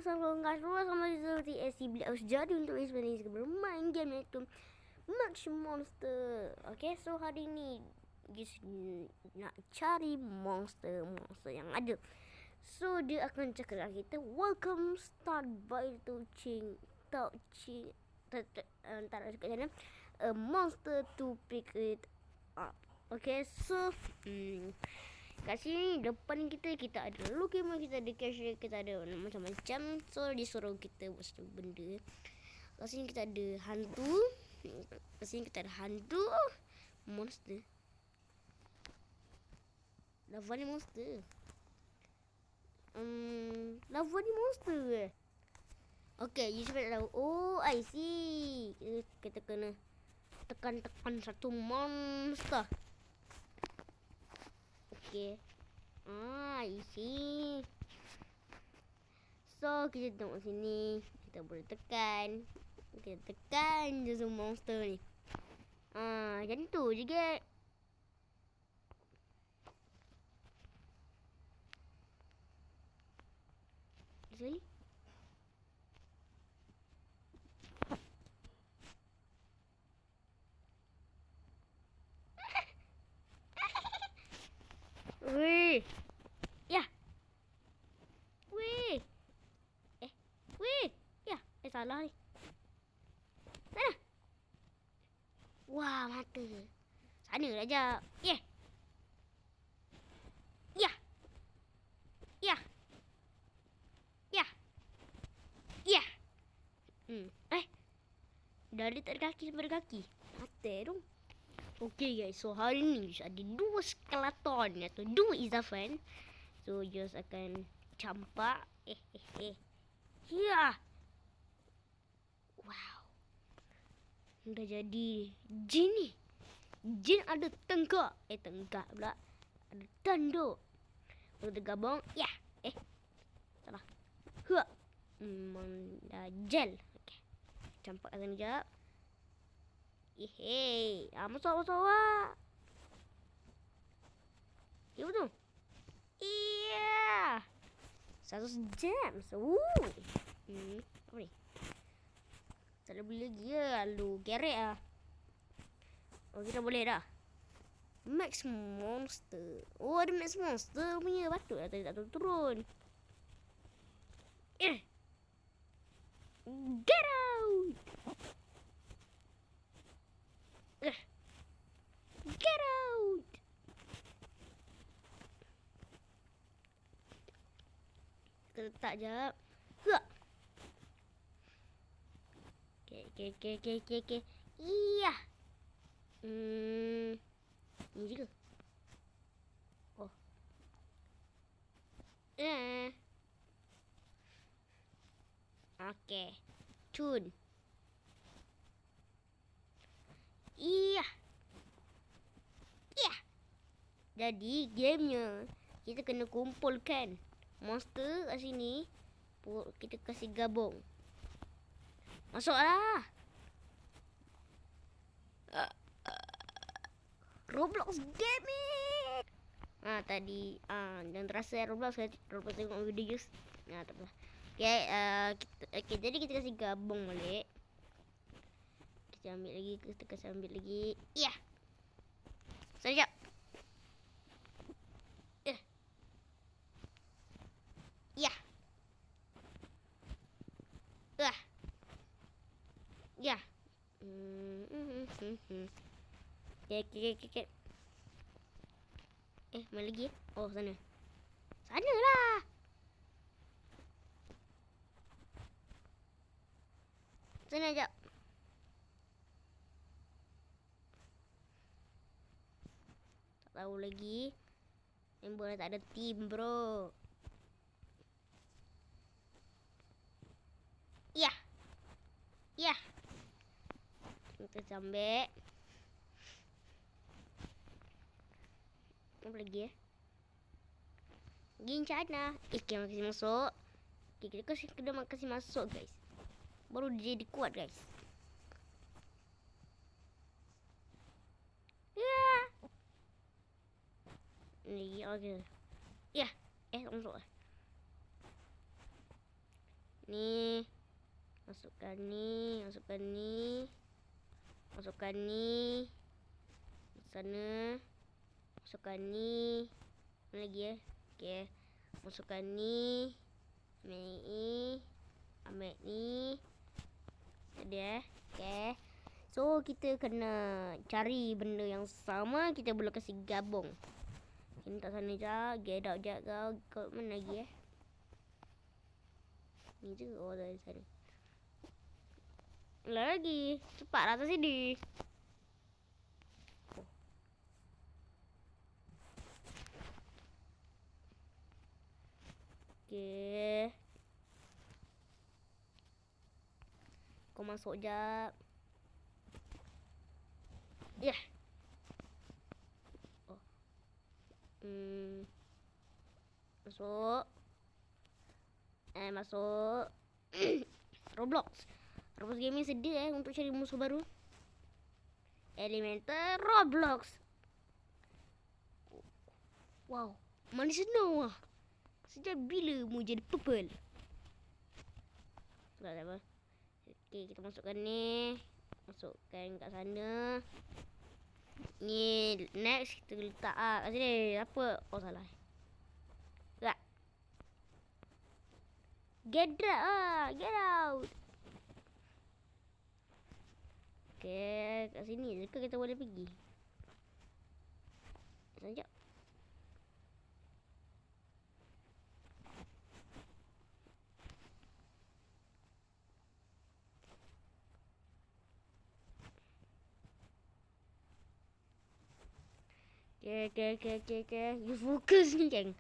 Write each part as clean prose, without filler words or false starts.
Assalamualaikum guys, sama seperti SC Black House. Jadi untuk sebenarnya bermain game itu Max Monster. Okay, so hari ni guys nak cari monster yang ada. So dia akan cakap kita welcome start by touching tak cakap sana a monster to pick it up. Okay, so kat sini depan kita ada Lukima, kita ada cashier, kita ada macam-macam. So dia suruh kita buat satu benda. Kat sini kita ada hantu. Kat sini kita ada hantu monster. Lava ni monster. Lava ni monster ke? Okay, you cuba tahu. Oh, I see. Kita kena tekan satu monster. Okay. I see. So, kita tengok sini. Kita boleh tekan. Kita tekan je semua monster ni. Macam tu je get. Sorry. Weh. Ya. Weh. Weh. Ya. Salah ni. Sana. Wah, mata. Sana lah jap. Yeah. Ya. Ya. Ya. Ya. Dah ada tak ada kaki sampai ada kaki. Mata dong. Okay guys, so hari ni ada dua skeleton atau dua izafan. So just akan campak. Ya. Wow. Dah jadi jin ni. Jin ada tenggak. Tenggak pula. Ada tanduk. Untuk gabung. Ya. Salah. Hua. Dah gel. Okay. Campak kat sana sekejap. Masuk. Ya betul. Iya. 100 gems. Apa ni? Tak ada beli lagi ya. Lalu gerek lah. Oh, kita boleh dah. Max Monster. Oh, ada Max Monster punya. Patutlah tadi tak turun. Get out. Get out. Kita letak jap. Okay. Iya. Ni juga. Oh. Okay. Cun. Iya. Jadi gamenya kita kena kumpulkan monster kat sini. Kita kasih gabung. Masuklah. Roblox Gaming. Tadi jangan terasa Roblox tengok video just. Tak apa. Okay, jadi kita kasih gabung balik. Kita ambil lagi. Ya. Sekejap. Ya. Ya. Okay. Mana lagi? Oh, sana. Sana lah. Sana jap. Tak tahu lagi. Member tak ada team, bro. Ya. Kita sambil. Apa lagi ya? Gincana. Kita kasih masuk. Kita kasih masuk guys. Baru dia jadi kuat guys. Ya. Ni okay. Ya. Tak masuk. Ni. Masukkan ni. Masukkan ni. Masukkan ni. Sana. Masukkan ni. Mana lagi ya? Okay. Masukkan ni. Ambil ni. Ambil ni. Ada okay. So kita kena cari benda yang sama. Kita boleh kasi gabung. Kita tak sana je. Get out je kau. Kau mana lagi Ni je. Oh dari sana. Lagi. Cepatlah atas sini. Okay. Kau masuk jap. Ya. Yeah. Oh. Masuk. Masuk. Roblox. Roblox Gaming sedia untuk cari musuh baru. Elementor Roblox. Wow. Mana senang lah. Sejak bila mu jadi purple? Tak apa. Okay, kita masukkan ni. Masukkan kat sana. Ni next kita letak kat sini. Apa? Oh salah. Tak. Get out. Get out. Okay, kat sini je ke kita boleh pergi? Sekejap. Okay. You fokus ni, geng.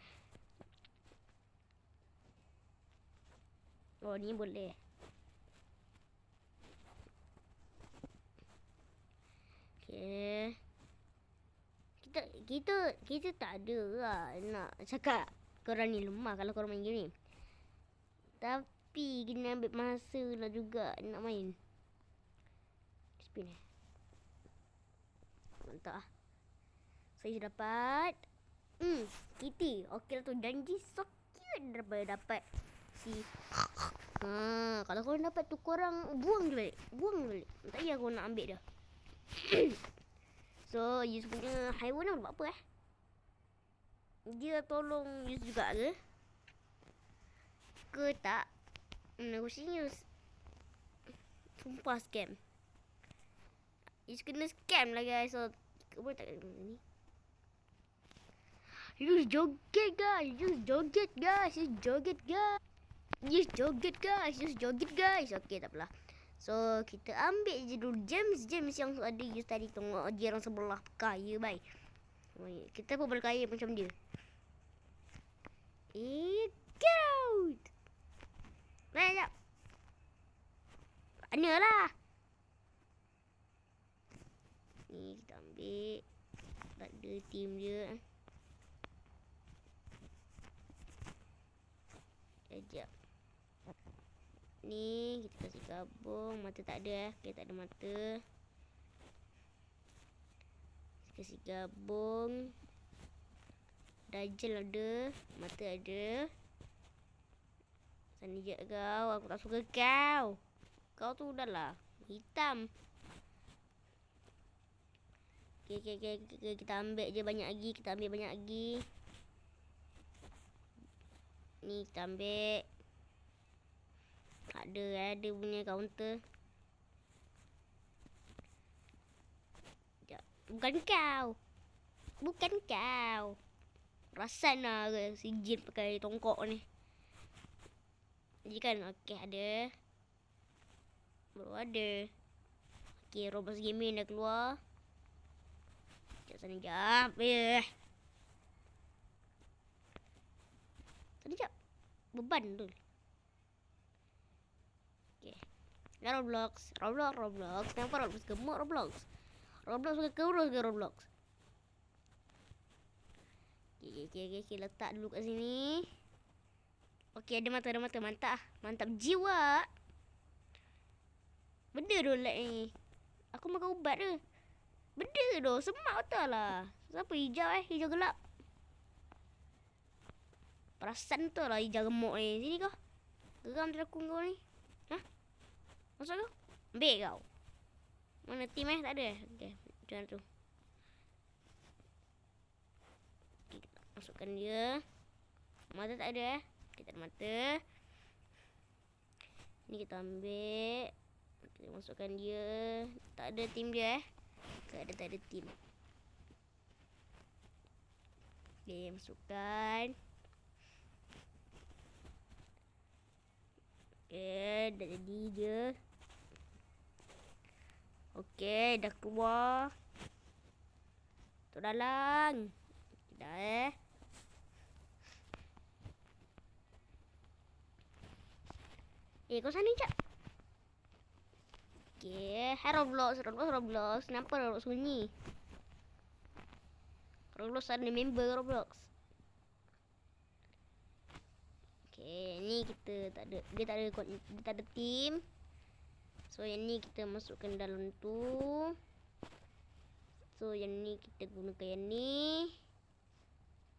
Oh, ni boleh. Okay. Kita tak ada lah nak cakap korang ni lemah kalau korang main game ni. Tapi kena ambil masa lah juga nak main. Spin mantap lah. Saya dapat Kitty. Okey lah tu. Janji so cute daripada dapat si kalau korang dapat tu korang buang je balik. Tak payah korang nak ambil dah. So Yus punya haiwan nak buat apa Dia tolong Yus juga ke? Ke tak? Aku Yus sumpah scam. Yus kena scam lah guys. So boleh tak ni? Yus joget guys. Yus joget guys. Okey tak apalah. So kita ambil je dulu gems yang ada Yus tadi. Tengok dia orang sebelah kaya bye. Kita pun boleh kaya macam dia. Get out. Mana jap. Mana lah. Ni kita ambil. Tak ada team dia. Sekejap. Ni kita kasih gabung. Mata tak ada Okay, tak ada mata. Kasih gabung. Dajjal ada. Mata ada. Sana je kau. Aku tak suka kau. Kau tu dah lah hitam. Okay. Kita ambil je banyak lagi. Ni kita ambil. Ada punya counter. Bukan kau. Rasan lah ke si jin pakai tongkok ni. Jadi kan okey ada. Baru ada. Okey Roblox Gaming dah keluar. Sekejap sana jap. Sana jap. Beban tu. Okey. Dah Roblox. Kenapa Roblox gemuk Roblox? Roblox pakai kurus ke Roblox? Okay. Letak dulu kat sini. Okey, ada mata. Mantap jiwa. Benda tu like ni. Aku makan ubat ke? Benda tu. Semak betul lah. Siapa hijau Hijau gelap. Perasan tu lah hijau gemuk ni. Sini kau. Geram telekung kau ni. Hah? Masuk kau? Ambil kau. Mana tim tak ada? Okay, macam tu. Okay, kita masukkan dia. Mata tak ada kita ada mata. Ni kita ambil. Kita masukkan dia. Tak ada tim dia tak ada tim. Okay, masukkan. Okay, dah jadi je. Okay, dah keluar. Tu dalam. Dah kau sana jap. Okay, hai Roblox. Kenapa Roblox sunyi? Roblox ada member Roblox. Okay, ni kita tak ada. Dia tak ada team. So yang ni kita masukkan dalam tu. So yang ni kita gunakan yang ni.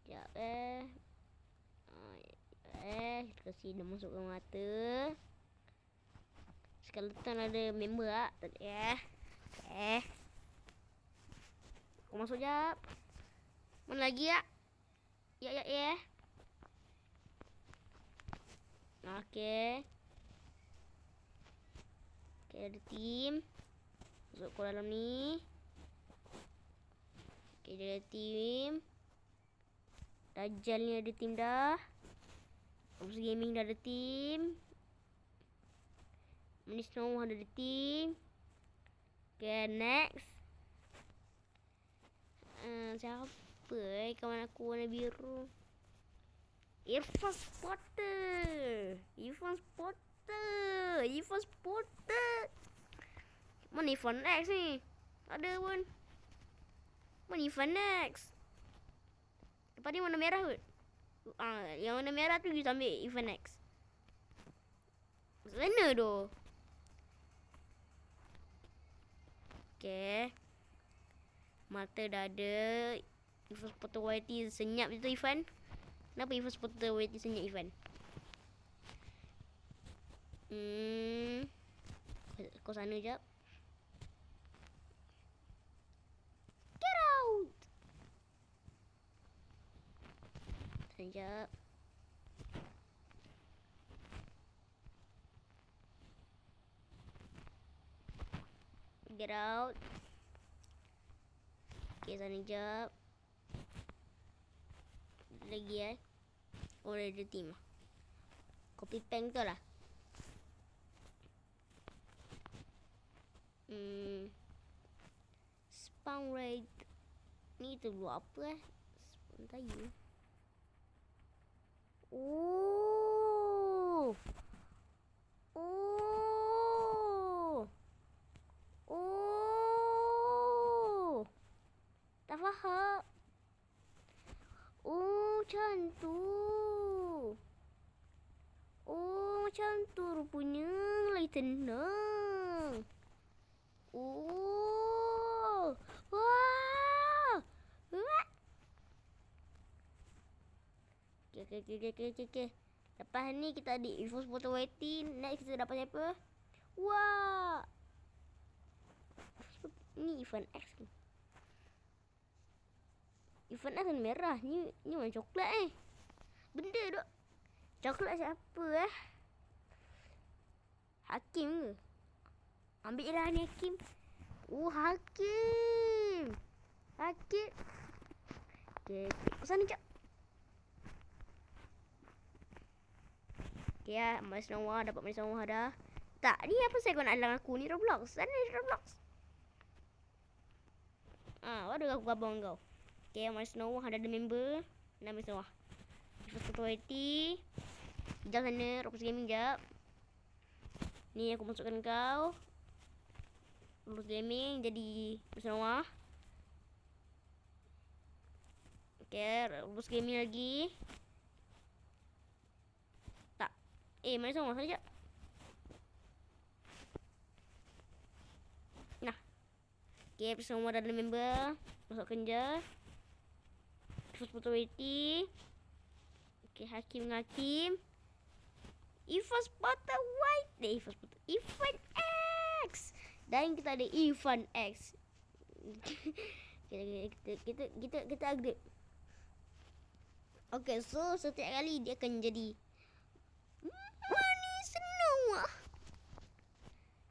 Sekejap kita kasi dia masukkan mata. Skeleton ada member tak ada Aku masuk jap. Mana lagi ya? Ya. Okay, ada team. Masuk ke dalam ni. Okay, dia ada team. Dajjal ni ada team dah. Roblox Gaming dah ada team. Manis Snow ada team. Okay, next. Siapa kawan aku warna biru? Irfan Spotter. Mana Irfan X ni? Ada pun. Mana Irfan X? Lepas ni warna merah kot. Yang warna merah tu kita ambil Irfan X. Mana tu? Okay. Mata dah ada. Irfan Spotter YT senyap je tu Irfan. Kenapa Irfan Spotter YT senyap Irfan? Kau sana jap. Get out. Sekejap. Get out. Okay, sana jap. Lagi Oh, ada team. Copy pen ke lah. Spawn rate. Ni tu buat apa Spawn tayu. Oh. Tak faham. Macam tu. Macam tu rupanya. Lagi tenang. Wah. Okay. Lepas ni kita ada Info Spotter YT. Next kita dapat siapa? Wah. Ni Irfan X ni. Irfan X merah. Ni warna coklat Benda duk. Coklat siapa Hakim ke? Ambil lah ni Hakim. Hakim. Okay. Sana jap. Okay Manis Nawah. Dapat Manis Nawah dah. Tak, ni apa saya kau nak alang aku? Ni Roblox. Sana ni Roblox. Waduh aku gabung kau. Okay, Manis Nawah ada member. Nama Manis Nawah. Foto YT. Jap sana. Roblox Gaming jap. Ni aku masukkan kau. Roblox Gaming jadi Manis Nawah. Okay, Roblox Gaming lagi. Tak. Manis Nawah saja. Nah. Okay, semua dah ada member. Masukkan je. Foto YT. Okay, Hakim. Ivan Spotted White. Ivan X. Dan kita ada Ivan X. kita upgrade. Okay, so setiap kali dia akan jadi manis Noah.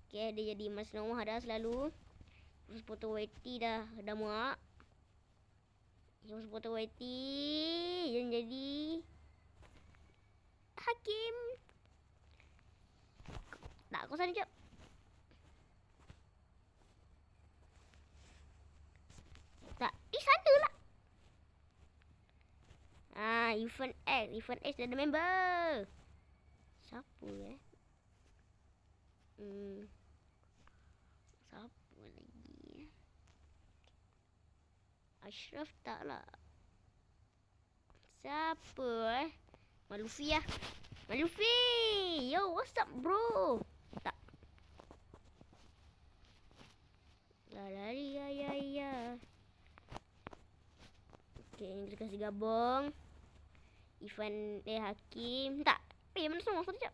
Okay, dia jadi manis Noah dah selalu. Spotted White dah muak. Spotted White yang jadi Hakim. Tak, kau sana jap. Tak, sana lah. Ivan X dah ada member. Siapa siapa lagi? Ashraf tak lah. Siapa Malufi lah. Malufi! Yo, what's up bro? Tak. Lari ya. Okay, ni kita kasih gabung. Ivan Hakim. Tak. Mana semua sekejap.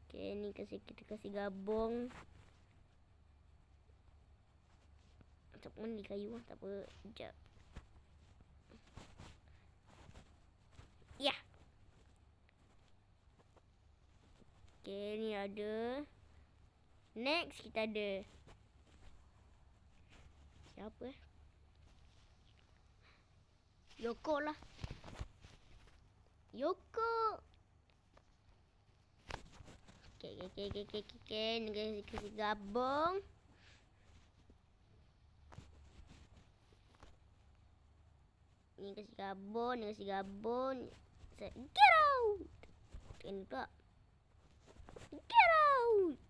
Okay, ni kita kasih gabung. Tak pun di kayu. Tak apa. Sekejap. Ya. Okay, ni ada. Next kita ada. Siapa Yoko lah. Yoko. Okay. Ni kasih gabung. Ni kasih gabung. Get out. Ini pula. Get out.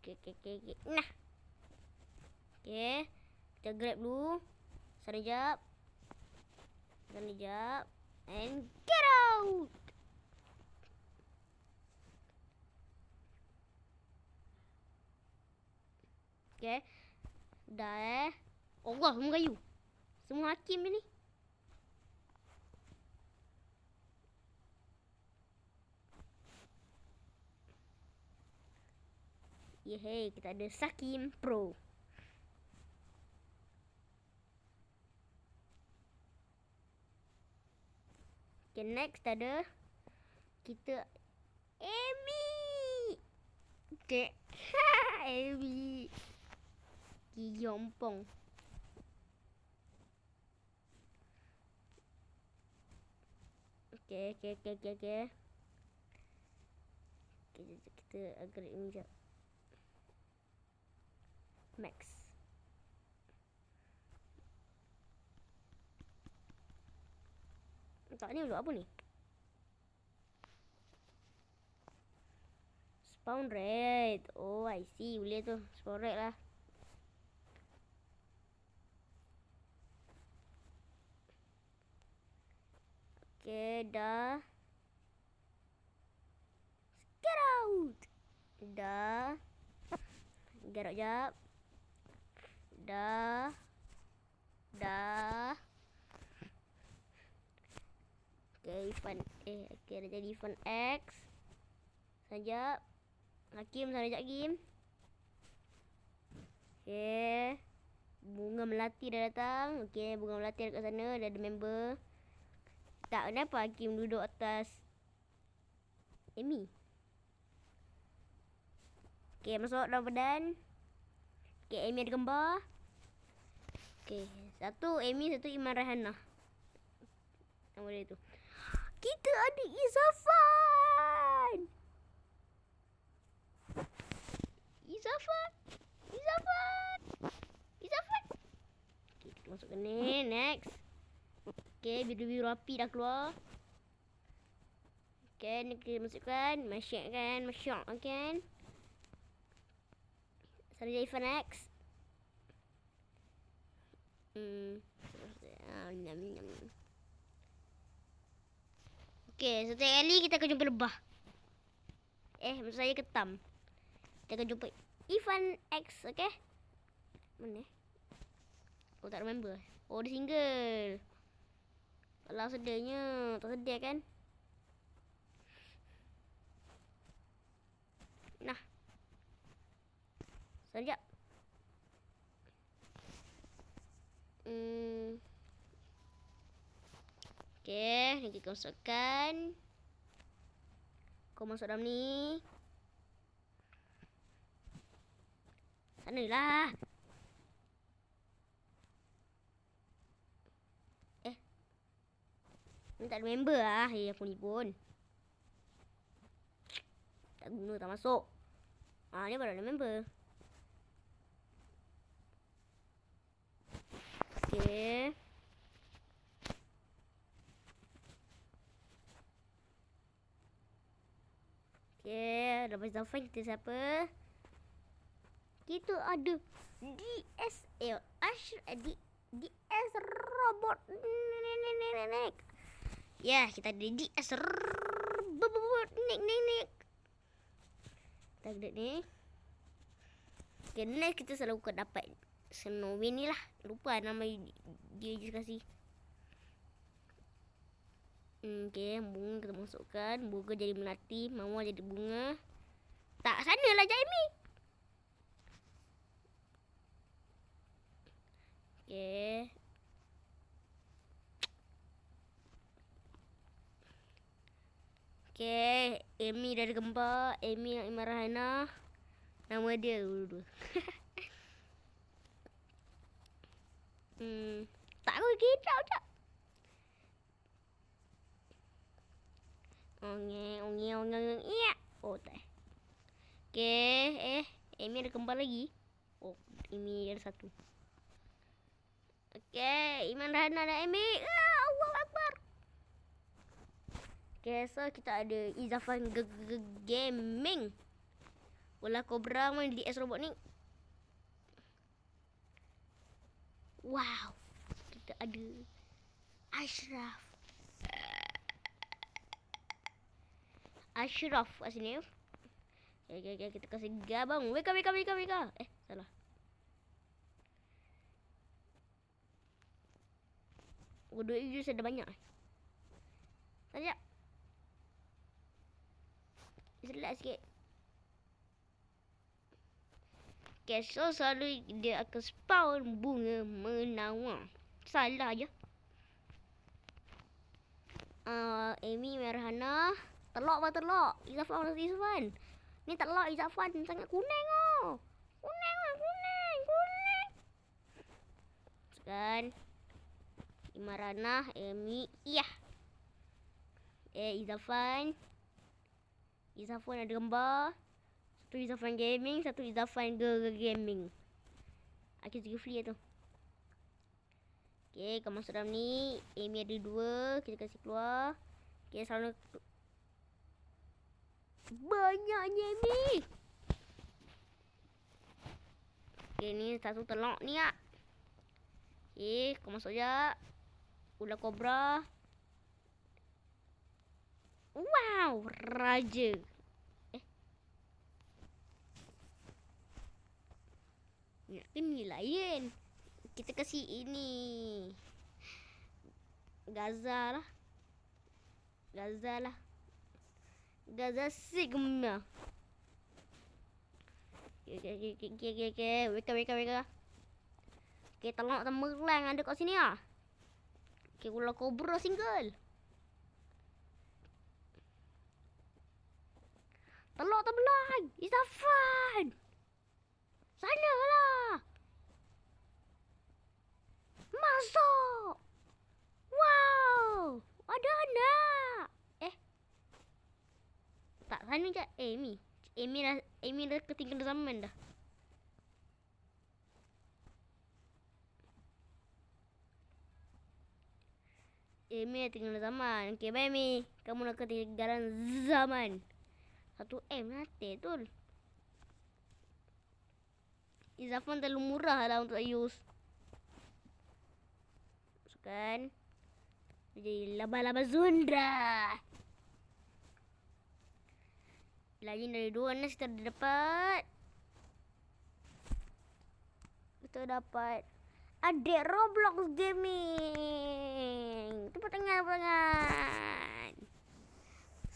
Okay. Nah. Okay. Kita grab dulu. Sana jap. And get out. Okay. Dah Allah, semua kayu. Semua hakim ni. Yeay, kita ada Sakim Pro. Okay, next ada kita Amy. Okay. Amy. Kiyompong. Okay. Kita upgrade ni jap. Max. Tak, ni dulu apa ni? Spawn rate. Oh, I see. Boleh tu. Spawn rate lah. Okay, dah. Get out. Dah. Get out jap. Dah. Okay, dah jadi Ivan X. Sekejap. Hakim, sana sekejap Hakim. Okay. Bunga Melati dah datang. Okay, Bunga Melati dekat sana. Dah ada member. Tak, kenapa Hakim duduk atas Amy? Okay, masuk dalam badan. Okay, Amy ada gambar. Okay, satu Amy, satu Iman Rahana. Nama dia tu. Kita ada Izafan. Okay, kita masukkan ni. Next. Okay, biru-biru api dah keluar. Okay, ni kita masukkan. Masyik kan. Sana jadi Ivan X. Okay, setiap kali kita akan jumpa lebah. Maksud saya ketam. Kita akan jumpa Ivan X, okay? Mana? Oh, tak remember. Oh, dia single. Alah sedihnya. Tak sedih kan? Nah. Sekejap. Okay, ni kita masukkan. Kau masuk dalam ni. Sana lah. Ni tak ada member lah. Aku ni pun. Tak guna, tak masuk. Ni baru ada member. Okay. Okay, lepas Zafan kita siapa? Kita ada DSL DS Robot. Ya, kita ada DS Robot. Nek. Kita ada ni. Okay, next kita selalu dapat Snowy ni lah. Lupa nama dia je kasih. Okay, bunga kita masukkan. Bunga jadi melati. Mama jadi bunga. Tak, sana lah Jamie. Okay. Okay, Amy dah ada gambar. Amy nak marah Hana. Nama dia dulu. Tak aku kita tak. Onge. Oh tak. Okay, Amy ada gambar lagi. Oh, Amy ada satu. Okay, Iman Hana dan Amy. Allah Akbar. Okay, so kita ada Izafan Gaming. Bola Cobra main DS Robot ni. Wow. Kita ada Ashraf kat sini. Okay, kita kasih gabung. Weka. Salah. Duit je ada banyak. Sekejap. Selak sikit. Okay, so selalu dia akan spawn bunga menawar. Salah je. Amy Merhana. Telok. Izafan. Ni telok Izafan. Sangat kuning oh. Kuning. Sekarang. Imarana, Amy, iya. Izafan ada gambar. Satu Izafan Gaming, satu Izafan Gaming. Aku juga free tu. Okay, kau masuk dalam ni. Amy ada 2, kita kasih keluar. Okay, selalu banyaknya Amy. Okay, ni satu telok ni ah. Okay, kau masuk je. Bola Cobra. Wow, raja. Ini lain. Kita kasih ini. Gaza lah. Gaza Sigma. Okay. Weka. Okay, tolong temerlang ada kat sini ah. Okay, Bola Cobra single. Telok terbelah. Izafan. Sana lah. Masuk. Wow. Ada anak. Tak, sana je. Amy dah ketinggalan zaman dah. Amy dah ketinggalan zaman. Okay, bye Amy. Kamu dah ketinggalan zaman. 1M nanti tu. Izafan terlalu murah lah untuk use. Masukkan. Jadi laba-laba Zundra. Lagi dari 2 nas kita dapat. Adik Roblox Gaming. Tepuk tangan.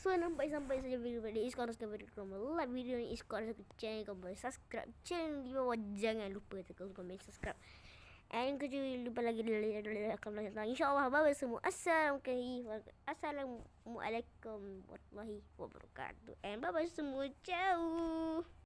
So nampak sampai saja video pada Iskon. Sekarang video kamu like video ni Iskon channel kamu boleh subscribe channel di bawah. Jangan lupa tekan komen subscribe. And kecuali lupa lagi akan datang. InsyaAllah bye semua. Assalamualaikum warahmatullahi wabarakatuh. And bye semua. Ciao.